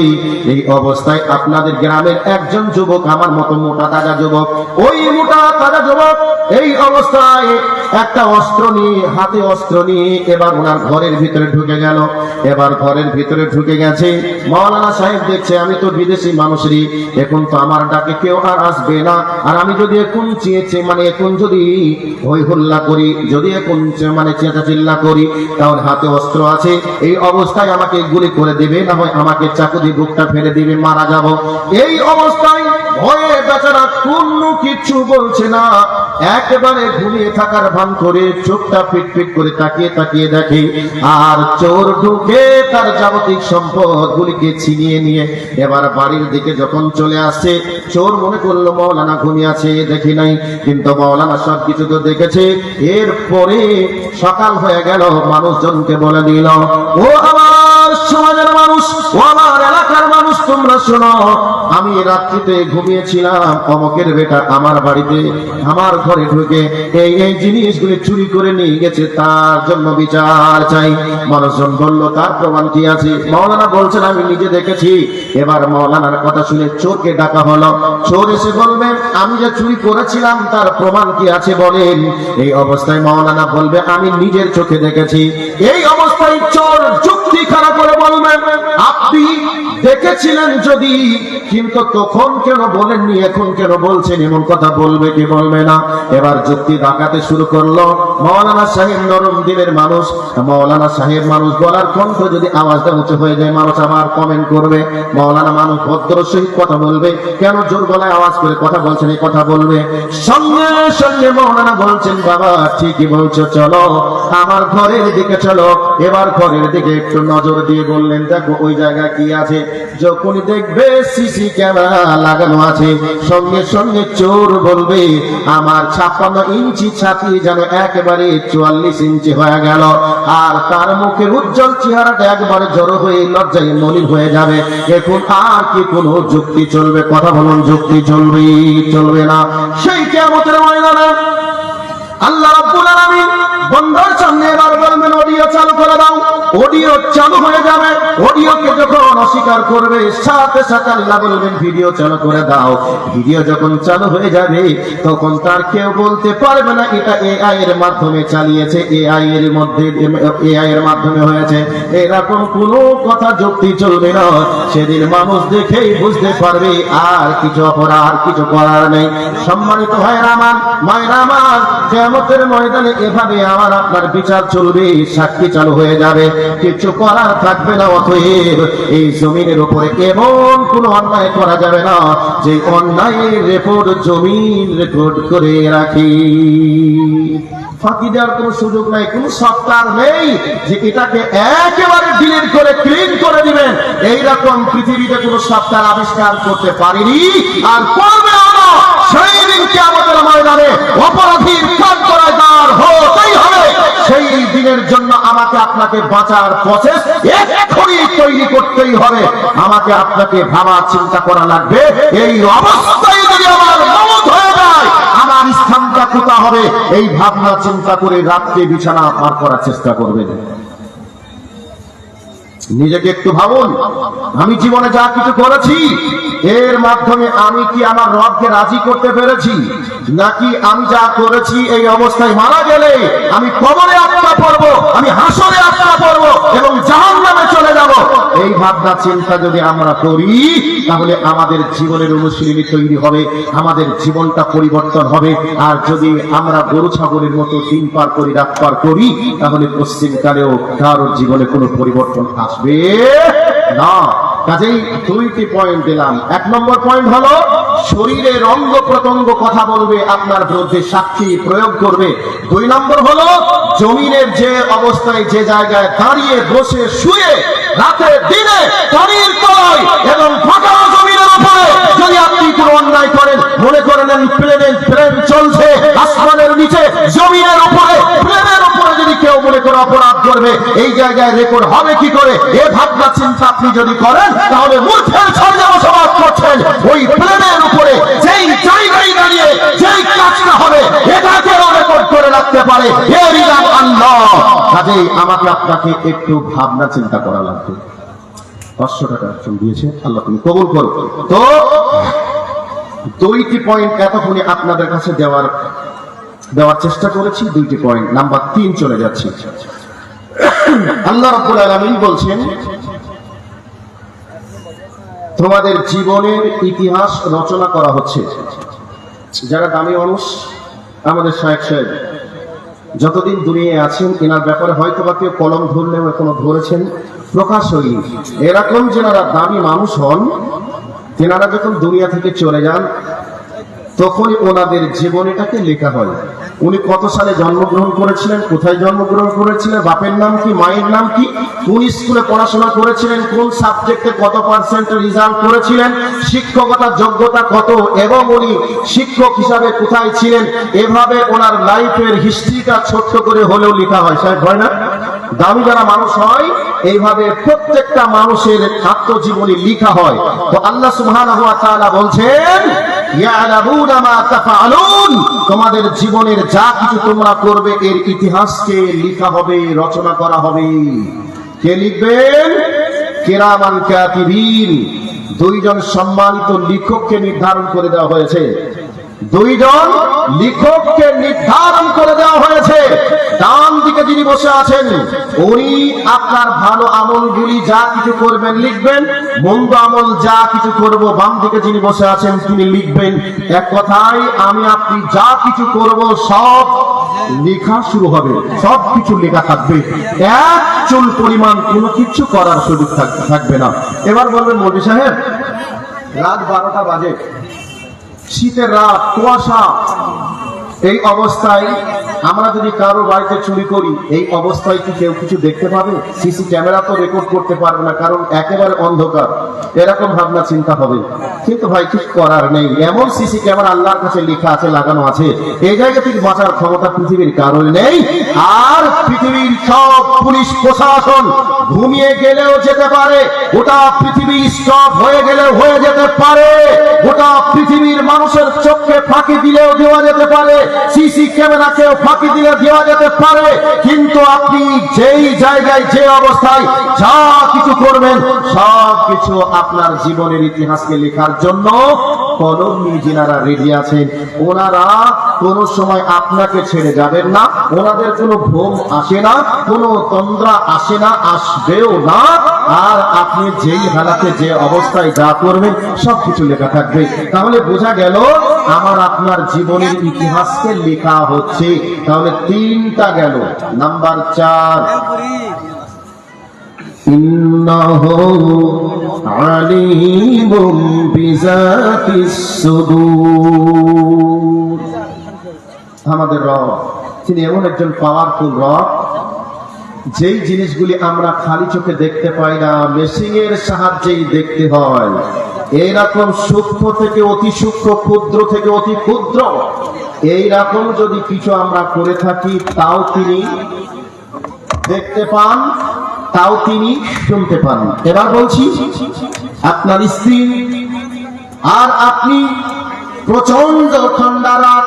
এই অবস্থায় আপনাদের গ্রামের একজন যুবক, আমার মতো মোটা তাজা যুবক, ওই মোটা তাজা যুবক এই অবস্থায় একটা অস্ত্র নিয়ে, হাতে অস্ত্র নিয়ে এবার ওনার ঘরের ভিতরে ঢুকে গেল। এবার ঘরের ভিতরে ঢুকে গেছে, মাওলানা সাহেব দেখছে আমি তো বিদেশি মানুষেরই, এখন তো আমার ডাকে কেউ আর আসবে না। আর আমি যদি এখন এখন যদি হই হল্লা করি, যদি এখন চেঁচাচিল্লা করি, তাহলে হাতে অস্ত্র আছে, এই অবস্থায় আমাকে গুলি করে দেবে, না হয় আমাকে চাকু দিয়ে বুকটা ফেলে দিবে, মারা যাব। এই অবস্থায় ভয়ে বেচারা কোনো কিছু বলছে না, একেবারে ঘুমিয়ে থাকার ভান করে চোখটা পিট করে তাকিয়ে তাকিয়ে দেখে আর চোর ঢুকে তার যাবতীয় সম্পদ গুলিকে ছিনিয়ে নিয়ে এবার বাড়ির দিকে যখন চলে আসছে, চোর মনে করলো মাওলানা ঘুমিয়ে আছে, দেখি নাই, কিন্তু মাওলানা সবকিছু তো দেখেছে। এরপরে সকাল হয়ে গেল, মানুষজনকে বলে দিল, ও আমার সমাজের মানুষ, ও আমার এলাকার মানুষ, তোমরা শোনো, আমি রাত্রিতে ঘুমিয়েছিলাম, অমকের বেটা আমার বাড়িতে আমার ঘরে ঢুকে এই জিনিসগুলি চুরি করে নিয়ে গেছে, তার জন্য বিচার চাই। মানুষজন বলল, তার প্রমাণ কি আছে? মাওলানা বলছেন, আমি নিজে দেখেছি। এবার মাওলানার কথা শুনে চোরকে ডাকা হলো। চোর এসে বলবেন, আমি যে চুরি করেছিলাম তার প্রমাণ কি আছে বলেন। এই অবস্থায় মাওলানা বলবে, আমি নিজের চোখে দেখেছি। এই অবস্থায় চোর যুক্তি খাড়া করে বলবেন, আপনি দেখেছিলেন যদি, কিন্তু তখন কেন বলেননি, এখন কেন বলছেন? এমন কথা বলবে কি বলবে না? এবার যুক্তি দেখাতে শুরু করলো। মাওলানা সাহেব নরম দিলের মানুষ, মাওলানা সাহেব মানুষ বলার কণ্ঠ যদি আওয়াজটা উঁচু হয়ে যায়, মানুষ আবার কমেন্ট করবে। মাওলানা মানুষ ভদ্র সহিত কথা বলবে, কেন জোর গলায় আওয়াজ করে কথা বলছেন, এই কথা বলবে। সঙ্গে সঙ্গে মাওলানা বলছেন, বাবা ঠিকই বলছো, চলো আমার ঘরের দিকে চলো। এবার ঘরের দিকে একটু নজর দিয়ে বললেন, দেখো ওই জায়গায় কি আছে। যখন দেখবে সিসি ক্যামেরা লাগানো আছে, সঙ্গে সঙ্গে চোর বলবে, আমার 56 ইঞ্চি ছাতি যেন একেবারে 44 ইঞ্চি হয়ে গেল, আর তার মুখের উজ্জ্বল চেহারাটা একবারে জড়ো হয়ে লজ্জায় মলিন হয়ে যাবে। এখন আর কি কোনো যুক্তি চলবে? কথা বলুন, যুক্তি চলবে? চলবে না। সেই কিয়ামতের ময়দানে আল্লাহ রাব্বুল আলামিন বন্দার সামনে এবার বলবেন, অডিও চালু করে দাও। অডিও চালু হয়ে যাবে। অডিওকে যখন অস্বীকার করবে, সাথে সাথে আল্লাহ বলবেন, ভিডিও চালু করে দাও। ভিডিও যখন চালু হয়ে যাবে, তখন তার কেউ বলতে পারবে না এটা এআই এর মাধ্যমে চালিয়েছে, এআই এর মাধ্যমে হয়েছে, এরকম কোনো কথা যুক্তি চলবে না। সেদিন মানুষ দেখেই বুঝতে পারবে আর কিছু অপরাধ, কিছু করার নেই। সম্মানিত ভাইরা আমার, মায়েরা আমার, কিয়ামতের ময়দানে এভাবে আমার আপনার বিচার চলবে, সাক্ষী চালু হয়ে যাবে, কিছু করার থাকবে না। অতএব এই জমিনের উপরে এমন কোন অন্যায় করা যাবে না যে অন্যায়ের রেকর্ড জমিন রেকর্ড করে রাখি। ফাঁকি দেওয়ার কোন সুযোগ নাই, কোন সফটওয়্যার নেই যে এটাকে একেবারে ডিলিট করে ক্লিন করে দিবেন। এইরকম পৃথিবীতে কোন সফটওয়্যার আবিষ্কার করতে পারেনি, আর করবে না। সেই দিন কিয়ামতের ময়দানে অপরাধীর কাঠগড়ায় হতেই হবে। সেই দিনের জন্য আমাকে আপনাকে বাঁচার প্রসেস এখনই তৈরি করতেই হবে। আমাকে আপনাকে ভাবা চিন্তা করা লাগবে, এই অবস্থায় যদি আমার মওত হয়ে যায়, আমার স্থানটা কোথা হবে, এই ভাবনা চিন্তা করে রাত্রে বিছানা পার করার চেষ্টা করবেন। নিজেকে একটু ভাবুন, আমি জীবনে যা কিছু করেছি এর মাধ্যমে আমি কি আমার রবকে রাজি করতে পেরেছি, নাকি আমি যা করেছি এই অবস্থায় মারা গেলে আমি কবরে আত্মা পড়ব, আমি হাসরে আত্মা পড়ব এবং জাহান্নামে চলে যাব। এই ভাবনা চিন্তা যদি আমরা করি, তাহলে আমাদের জীবনের অনুশীলনী তৈরি হবে, আমাদের জীবনটা পরিবর্তন হবে। আর যদি আমরা গরু ছাগলের মতো দিন পার করি, রাত পার করি, তাহলে পশ্চিমকালেও কারোর জীবনে কোনো পরিবর্তন আসবে না। কাজেই দুইটি পয়েন্ট দিলাম। 1 নম্বর পয়েন্ট হলো, শরীরের অঙ্গ প্রত্যঙ্গ কথা বলবে, আপনার বিরুদ্ধে সাক্ষী প্রয়োগ করবে। 2 নম্বর হলো, জমিনের যে অবস্থায়, যে জায়গায় দাঁড়িয়ে বসে শুয়ে রাতে দিনে পানির তলায় এবং ফাঁকা জমিনের উপরে যদি আপনি কোনো অন্যায় করেন, মনে করে নেন প্লেন চলছে আসমানের নিচে, জমিনের উপরে প্লেনের উপরে যদি কেউ মনে করে অপরাধ করবে, এই জায়গায় রেকর্ড হবে কি করে? এ ভাবনা চিন্তা আপনি যদি করেন তাহলে মূর্খের ছলে বসবাস করছেন। ওই প্লেনের উপরে যেই জায়গায় দাঁড়িয়ে যেই কাজটা হবে এটাকে রেকর্ড করে রাখতে পারে এর ইলাম আল্লাহ। কাজেই আমাকে আপনাকে একটু ভাবনা চিন্তা করা লাগবে। 500 টাকা একজন দিয়েছে, আল্লাহ তুমি কবুল করো। তো 2টি পয়েন্ট এতক্ষণে আপনাদের কাছে দেওয়ার চেষ্টা করেছি। 2টি পয়েন্ট, নাম্বার 3 চলে যাচ্ছে। আল্লাহ রাব্বুল আলামিন বলছেন তোমাদের জীবনের ইতিহাস রচনা করা হচ্ছে। যারা দামি মানুষ, আমাদের শায়েখ সাহেব যতদিন দুনিয়ায় আছেন এনার ব্যাপারে হয়তো বা কেউ কলম ধরলেও এখনো ধরেছেন, প্রকাশ হয়নি। এরকম যারা দামি মানুষ হন, তেনারা যখন দুনিয়া থেকে চলে যান তখনই ওনাদের জীবনীটাকে লেখা হয়। উনি কত সালে জন্মগ্রহণ করেছিলেন, কোথায় জন্মগ্রহণ করেছিলেন, বাপের নাম কি, মায়ের নাম কি, কোন স্কুলে পড়াশোনা করেছিলেন, কোন সাবজেক্টে কত পার্সেন্ট রেজাল্ট করেছিলেন, শিক্ষকতার যোগ্যতা কত, এবং উনি শিক্ষক হিসাবে কোথায় ছিলেন, এভাবে ওনার লাইফের হিস্ট্রিটা ছোট্ট করে হলেও লেখা হয়। সাহেব হয় না? দামি যারা মানুষ হয় এইভাবে প্রত্যেকটা মানুষের আত্মজীবনী লেখা হয়। তো আল্লাহ সুবহানাহু ওয়া তাআলা বলছেন ইয়ালামুনা মা তাফআলুন, তোমাদের জীবনের যা কিছু তোমরা করবে এর ইতিহাসকে লেখা হবে, রচনা করা হবে। কে লিখবেন? কিরামান কাতিবিন, 2 জন সম্মানিত লেখককে নির্ধারণ করে দেওয়া হয়েছে। 2 জন লেখককে নির্ধারণ করে দেওয়া হয়েছে। ডান দিকে যিনি বসে আছেন উনি আপনার ভালো আমলগুলি যা কিছু করবেন লিখবেন, মন্দ আমল যা কিছু করব বাম দিকে যিনি বসে আছেন তিনি লিখবেন। এক কথায় আমি আপনি যা কিছু করব সব লেখা শুরু হবে, সব কিছু লেখা থাকবে, এক চুল পরিমাণ কোনো কিছু করার সুযোগ থাকবে না। এবার বলবেন মৌলভী সাহেব রাত 12টা বাজে, শীতের রাত, কুয়াশা, এই অবস্থায় আমরা যদি কারো বাড়িতে চুরি করি এই অবস্থায় কি কেউ কিছু দেখতে পাবে? সিসি ক্যামেরা তো রেকর্ড করতে পারবে না, কারণ একেবারে অন্ধকার। এরকম ভাবনা চিন্তা হবে। কিন্তু ভাই কিছু করার নেই, এমন সিসি ক্যামেরা আল্লাহর কাছে লেখা আছে, লাগানো আছে, এই জায়গা থেকে বাঁচার ক্ষমতা পৃথিবীর কারণ নেই। আর পৃথিবীর সব পুলিশ প্রশাসন ঘুমিয়ে গেলেও যেতে পারে, গোটা পৃথিবী স্টপ হয়ে গেলেও হয়ে যেতে পারে, গোটা পৃথিবীর মানুষের চোখকে ফাঁকি দিলেও দেওয়া যেতে পারে, সিসি ক্যামেরাকেও ফাঁকি দিলে দেওয়া যেতে পারে। কিন্তু আপনি যেই জায়গায় যে অবস্থায় যা কিছু করবেন সব কিছু আপনার জীবনের ইতিহাসকে লেখার জন্য কলম নিয়ে যিনারা রেডি আছেন ওনারা কোনো সময় আপনাকে ছেড়ে যাবেন না। ওনাদের কোনো ভ্রম আসে না, কোনো তন্দ্রা আসে না, আসবেও না। আর আপনি যেই হালাতে যে অবস্থায় যা করবেন সবকিছু লেখা থাকবে। তাহলে বোঝা গেল আমার আপনার জীবনের ইতিহাসকে লেখা হচ্ছে। তাহলে 3টা গেল। নাম্বার 4, ইন্নাহু আলিমুম বিযাতিস সুদূর। আমাদের রব তিনি এমন একজন পাওয়ারফুল রব, যেই জিনিসগুলি আমরা খালি চোখে দেখতে পাই না, মেশিনের সাহায্যেই দেখতে হয়। এইরকম সূক্ষ্ম থেকে অতি সূক্ষ্ম, ক্ষুদ্র থেকে অতি ক্ষুদ্র, এইরকম যদি কিছু আমরা করে থাকি তাও তিনি দেখতে পান, তাও তিনি শুনতে পান। এবার বলছি, আপনার স্ত্রী আর আপনি প্রচন্ড ঠান্ডা রাত,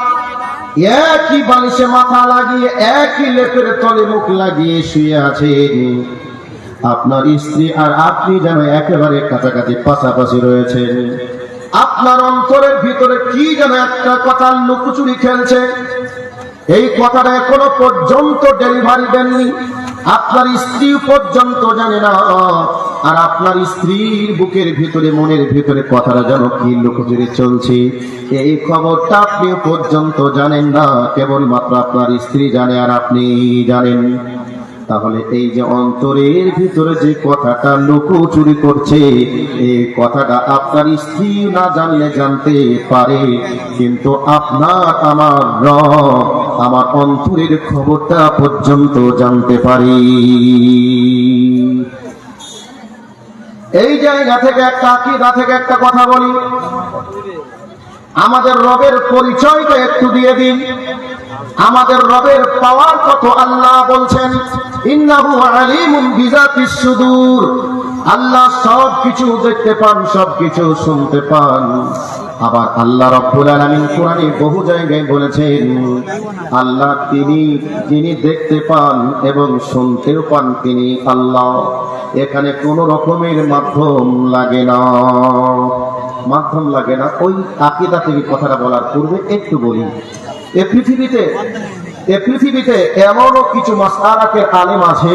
একই বালিশে মাথা লাগিয়ে একই লেপের তলে মুখ লাগিয়ে শুয়ে আছেন। আপনার স্ত্রী আর আপনি যেন একেবারে কাছাকাছি পাশাপাশি রয়েছেন। আপনার অন্তরের ভিতরে কি যেন একটা কথা লুকোচুরি খেলছে। এই কথাটা এখনো পর্যন্ত ডেলিভারি দেননি, আপনার স্ত্রী পর্যন্ত জানে না। আর আপনার স্ত্রীর বুকের ভিতরে, মনের ভিতরে কথাটা যেন কি লুকোচুরি চলছে, এই খবরটা আপনি পর্যন্ত জানেন না, কেবলমাত্র আপনার স্ত্রী জানে আর আপনি জানেন। তাহলে এই যে অন্তরের ভিতরে যে কথাটা লুকোচুরি করছে, এই কথাটা আপনার স্ত্রী না জানলে জানতে পারে, কিন্তু আপনার আমার রব আমার অন্তরের খবরটা পর্যন্ত জানতে পারি। এই জায়গা থেকে একটা আকীদা থেকে একটা কথা বলি, আমাদের রবের পরিচয়টা একটু দিয়ে দিন। আমাদের রবের পাওয়ার কত আল্লাহ বলছেন, ইন্নাহু আলিমুন বিযাতিস সুদূর। আল্লাহ সবকিছু দেখতে পান, সবকিছু শুনতে পান। আবার আল্লাহ রাব্বুল আলামিন কোরআনে বহু জায়গায় বলেছেন, আল্লাহ যিনি দেখতে পান এবং শুনতেও পান, তিনি আল্লাহ। এখানে কোন রকমের মাধ্যম লাগে না, মাধ্যম লাগে না। ওই আকীদা থেকে কথাটা বলার পূর্বে একটু বলি, এ পৃথিবীতে এমনও কিছু মাসআলাকের আলেম আছে,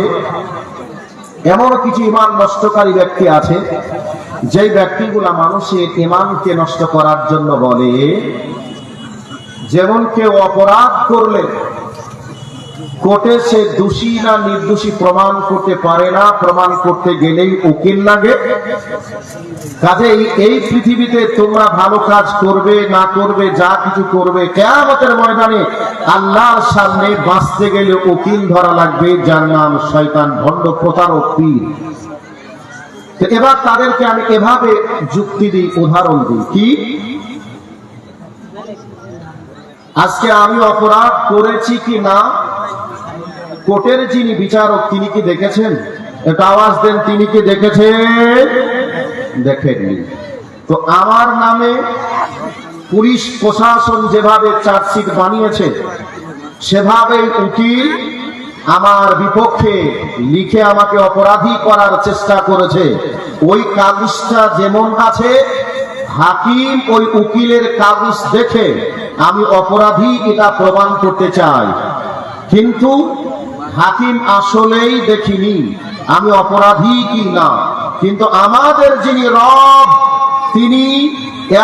এমনও কিছু ঈমান নষ্টকারী ব্যক্তি আছে, যে ব্যক্তিগুলা মানুষের ঈমানকে নষ্ট করার জন্য বলে। যেমন কেউ অপরাধ করলে কোর্টে সে দোষী না নির্দোষী প্রমাণ করতে পারে না, প্রমাণ করতে গেলেই উকিল লাগে। কাজেই এই পৃথিবীতে তোমরা ভালো কাজ করবে না করবে, যা কিছু করবে, কিয়ামতের ময়দানে আল্লাহর সামনে বাঁচতে গেলে উকিল ধরা লাগবে, যার নাম শয়তান, ভণ্ড, প্রতারক, পীর। এবার তাদেরকে আমি এভাবে যুক্তি দিই, উদাহরণ দিই। কি, আজকে আমি অপরাধ করেছি কি না, কোর্টের যিনি বিচারক তিনি কি দেখেছেন? একটা আওয়াজ দেন, তিনি কি দেখেছেন? দেখেননি। তো আমার নামে পুলিশ প্রশাসন যেভাবে চার্জশিট বানিয়েছে, সেভাবে উকিল আমার বিপক্ষে লিখে আমাকে অপরাধী করার চেষ্টা করেছে। ওই কাগজটা যেমন আছে, হাকিম ওই উকিলের কাগজ দেখে আমি অপরাধী এটা প্রমাণ করতে চাই, কিন্তু হাকিম আসলেই দেখিনি আমি অপরাধী কি না। কিন্তু আমাদের যিনি রব, তিনি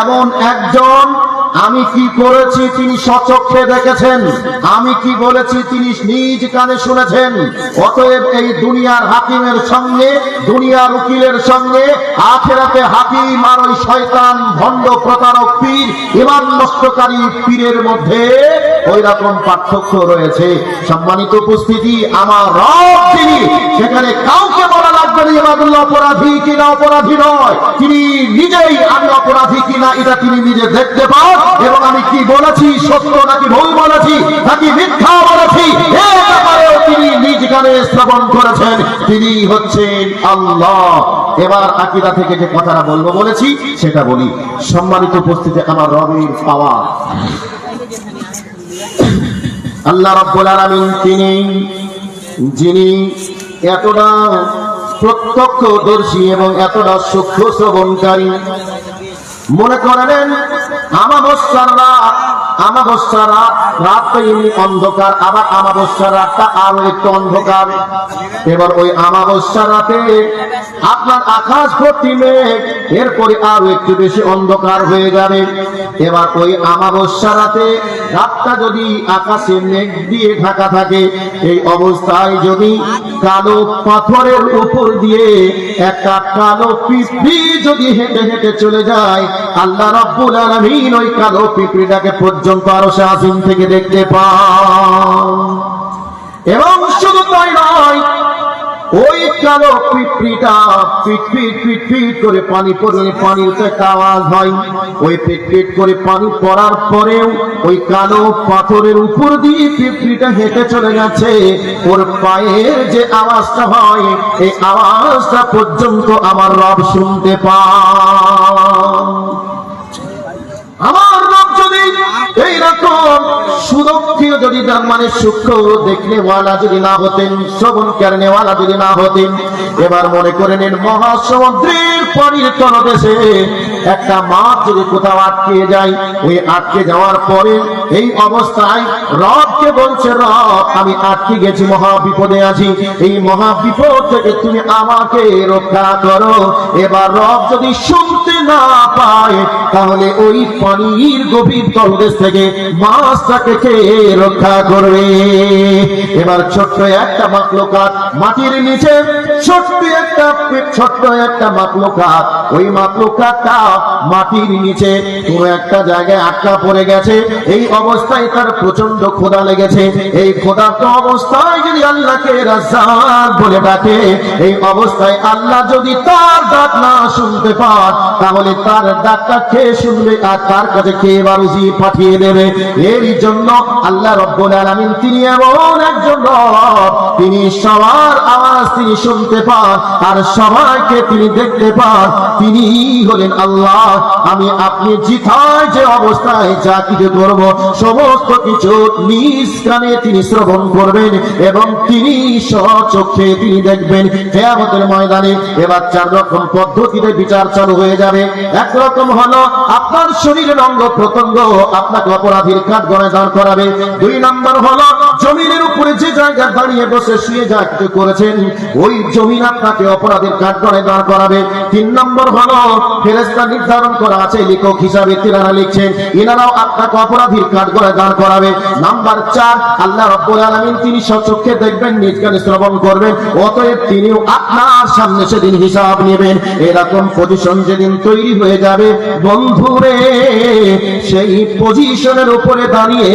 এমন একজন, আমি কি করেছি তিনি স্বচক্ষে দেখেছেন, আমি কি বলেছি তিনি নিজ কানে শুনেছেন। অতএব এই দুনিয়ার হাকিমের সঙ্গে, দুনিয়ার উকিলের সঙ্গে আখিরাতে হাকিম আর ওই শয়তান, ভণ্ড, প্রতারক, পীর, ঈমান নষ্টকারী পীরের মধ্যে ওই রকম পার্থক্য রয়েছে। সম্মানিত উপস্থিতি, আমার রব তিনি, সেখানে কাউকে বলা লাগবে না ইবাদুল্লাহ অপরাধী কিনা অপরাধী নয়, তিনি নিজেই আমি অপরাধী কিনা এটা তিনি নিজে দেখতে পান, এবং আমি কি বলেছি সত্য নাকি ভুল বলেছি নাকি মিথ্যা বলেছি এই ব্যাপারেও তিনি নিজ কানে শ্রবণ করেছেন। তিনি হচ্ছেন আল্লাহ। এবার আকীদা থেকে যে কথাটা বলবো বলেছি সেটা বলি। সম্মানিত উপস্থিতি, আমার রবের পাওয়ার, আল্লাহ রাব্বুল আলামিন তিনি যিনি এতটা প্রত্যক্ষদর্শী এবং এতটা সূক্ষ্ম শ্রবণকারী। মনে করেন আমাবস্যার রাত তো এমনি অন্ধকার, আবার আমাবস্যার রাতটা আরো একটু অন্ধকার। এবার ওই আমাবস্যার রাতে আপনার আকাশ ভর্তি মেঘ, এরপরে আরো একটু বেশি অন্ধকার হয়ে যাবে। এবার ওই আমাবস্যা রাতে রাতটা যদি আকাশে মেঘ দিয়ে ঢাকা থাকে, এই অবস্থায় যদি কালো পাথরের উপর দিয়ে একটা কালো পিঁপড়ি যদি হেঁটে হেঁটে চলে যায়, আল্লাহ রাব্বুল আলামিন ওই কালো পিঁপড়িটাকে পর্যন্ত আরশে আজিম থেকে দেখতে পান। এবং শুধু তাই নয়, ওই কালো পিঁপড়িটা পিট পিট পিট পিট করে পানি পড়লে পানির একটা আওয়াজ হয়। ওই পিট পিট করে পানি পড়ার পরেও ওই কালো পাথরের উপর দিয়ে পিঁপড়িটা হেঁটে চলে যাচ্ছে, ওর পায়ের যে আওয়াজটা হয়, এই আওয়াজটা পর্যন্ত আমার রব শুনতে পান। আমার রব যদি এইরকম সুদক্ষিণ, যদি তার মানে সূক্ষ্ম দেখনেওয়ালা যদি না হতেন, শ্রবণ করনেওয়ালা যদি না হতেন, এবার মনে করে নেন মহাসমুদ্রের পানির তলদেশে একটা মাছ যদি কোথাও আটকে যায়, ওই আটকে যাওয়ার পরে এই অবস্থায় রবকে বলছে, রব আমি আটকে গেছি, মহা বিপদে আছি, এই মহা বিপদ থেকে তুমি আমাকে রক্ষা করো। এবার রব যদি শুনতে না পায়, তাহলে ওই পানির গভীর তলদেশ থেকে মাছটাকে কে রক্ষা করবে? এবার ছোট্ট একটা মাখলুকাত মাটির নিচে, ছোট্ট একটা মাখলুকাত, ওই মাখলুকাতটা মাটির নিচে কোন একটা জায়গায় আটকা পড়ে গেছে। এই অবস্থায় তার প্রচন্ড ক্ষুধা লেগেছে। এই ক্ষুধার্ত অবস্থায় যদি আল্লাহকে রাজ্জাক বলে ডাকে, এই অবস্থায় আল্লাহ যদি তার ডাক না শুনতে পান, তাহলে তার ডাকটা কে শুনবে আর তার কাছে কে রুজি পাঠিয়ে দেবে? এর জন্য আল্লাহ রাব্বুল আলামিন তিনি এমন একজন রব, তিনি সবার আওয়াজ তিনি শুনতে পান আর সবাইকে তিনি দেখতে পান। তিনি হলেন আল্লাহ। আমি আপনি জিথায় যে অবস্থায় যা কিছু করব, সমস্ত কিছু নিজ কানে তিনি শ্রবণ করবেন এবং তিনি স্বচক্ষে তিনি দেখবেন। কিয়ামতের ময়দানে এবার 4 রকম পদ্ধতিতে বিচার চালু হয়ে যাবে। একরকম হলো আপনার শরীরের অঙ্গ প্রত্যঙ্গ আপনাকে অপরাধীর কাঠগড়ায় দাঁড় করাবে। 2 নম্বর হলো জমিনের উপরে যে জায়গা দাঁড়িয়ে বসে শুয়ে যা কিছু করেছেন, ওই জমিন আপনাকে অপরাধীর কাঠগড়ায় দাঁড় করাবে। 3 নম্বর হলো ফেরেশতা নির্ধারণ করা আছে, লেখক হিসাবে তিনারা লিখছেন, এনারাও আপনাকে অপরাধীর কাঠগড়ায় দাঁড় করাবে। নাম্বার 4, আল্লাহ রাব্বুল আলামিন তিনি স্বচক্ষে দেখবেন, নিজ কানে শ্রবণ করবেন, অতএব তিনিও আপনার সামনে সেদিন হিসাব নেবেন। এরকম পজিশন যেদিন তৈরি হয়ে যাবে বন্ধুরে, সেই পজিশনের উপরে দাঁড়িয়ে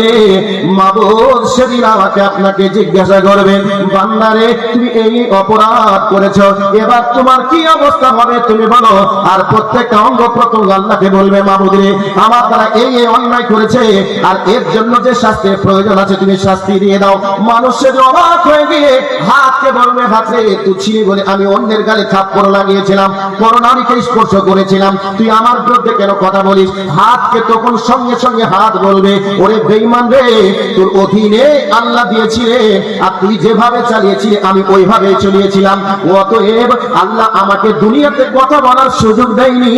মাবুদ সেদিন আমাকে আপনাকে জিজ্ঞাসা করবেন, বান্দারে তুমি এই অপরাধ করেছো, এবার তোমার কি অবস্থা হবে তুমি বলো। আর প্রত্যেকটা অঙ্গ প্রত্যঙ্গ আল্লাহকে বলবে, মাবুদ রে আমার দ্বারা এই অন্যায় করেছে আর এর জন্য যে শাস্তির প্রয়োজন আছে তুমি শাস্তি দিয়ে দাও। মানুষের অবাক হয়ে গিয়ে হাতকে বলবে, হাতে তুই ছিলি বলে আমি অন্যের গালে থাপ্পড় লাগিয়েছিলাম, করোনারিকে স্পর্শ করেছিলাম, তুই আমার বিরুদ্ধে কেন কথা বলিস? হাতকে তখন সঙ্গে সঙ্গে হাত বলবে, ওরে বেঈমান রে, তোর অধীনে আল্লাহ দিয়েছিলে আর তুই যেভাবে চালিয়েছিলি আমি ওইভাবে চালিয়েছিলাম, অতএব আল্লাহ আমাকে দুনিয়াতে কথা বলার সুযোগ দেয়নি,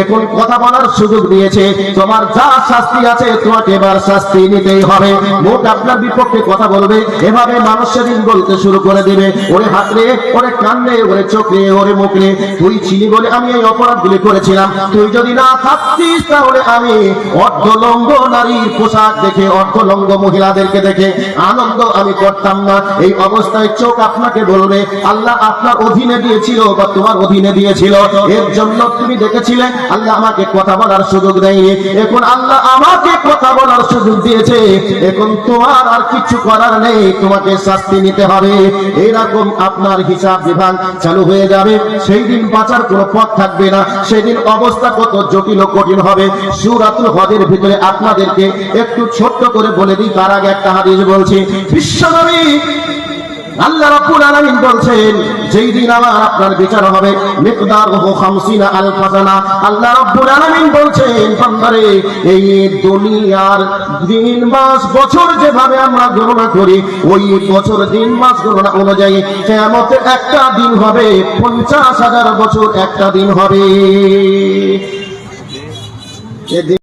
এখন কথা বলার সুযোগ দিয়েছে, তোমার যা শাস্তি আছে তোমাকে এবার শাস্তি নিতেই হবে। মোট আপনার বিপক্ষে কথা বলবে। এভাবে মানুষ সেদিন বলতে শুরু করে দিবে, ওরে হাত রে, ওরে কান রে, ওরে চোখ রে, ওরে মুখ রে, তুই ছিলি বলে আমি এই অপরাধগুলি করেছিলাম, তুই যদি না থাকতিস তাহলে আমি অর্ধলঙ্গ নারীর পোশাক দেখে, অর্ধলঙ্গ মহিলাদেরকে দেখে আনন্দ আমি করতাম না। এই অবস্থায় চোখ আপনাকে বলবে, আল্লাহ আপনার অধীনে দিয়েছিল বা তোমার অধীনে দিয়েছিল, এর জন্য তুমি দেখেছিলে, আল্লাহ আমাকে কথা বলার সুযোগ দেয়নি, এখন আল্লাহ আমাকে কথা বলার সুযোগ দিয়েছে, এখন তোমার আর কিছু করার নেই, তোমাকে শাস্তি নিতে হবে। এরকম আপনার হিসাব বিভাগ চালু হয়ে যাবে। সেই দিন বাঁচার কোনো পথ থাকবে না। সেদিন অবস্থা কত জটিল ও কঠিন হবে। সূরাতুল হজের ভিতরে আপনাদেরকে একটু ছোট্ট করে বলে দিই, তার আগে একটা হাদিস বলছি। বিশ্বনবী আল্লাহ রাব্বুল আলামিন বলছেন, যেই দিন আমার আপনার বিচার হবে, মিকদারুহু 50 আলফ সানা, আল্লাহ রাব্বুল আলামিন বলছেন, বান্দারে এই দুনিয়ার দিন মাস বছর যেভাবে আমরা গণনা করি, ওই বছর দিন মাস গণনা অনুযায়ী কিয়ামতে একটা দিন হবে 50,000 বছর একটা দিন হবে।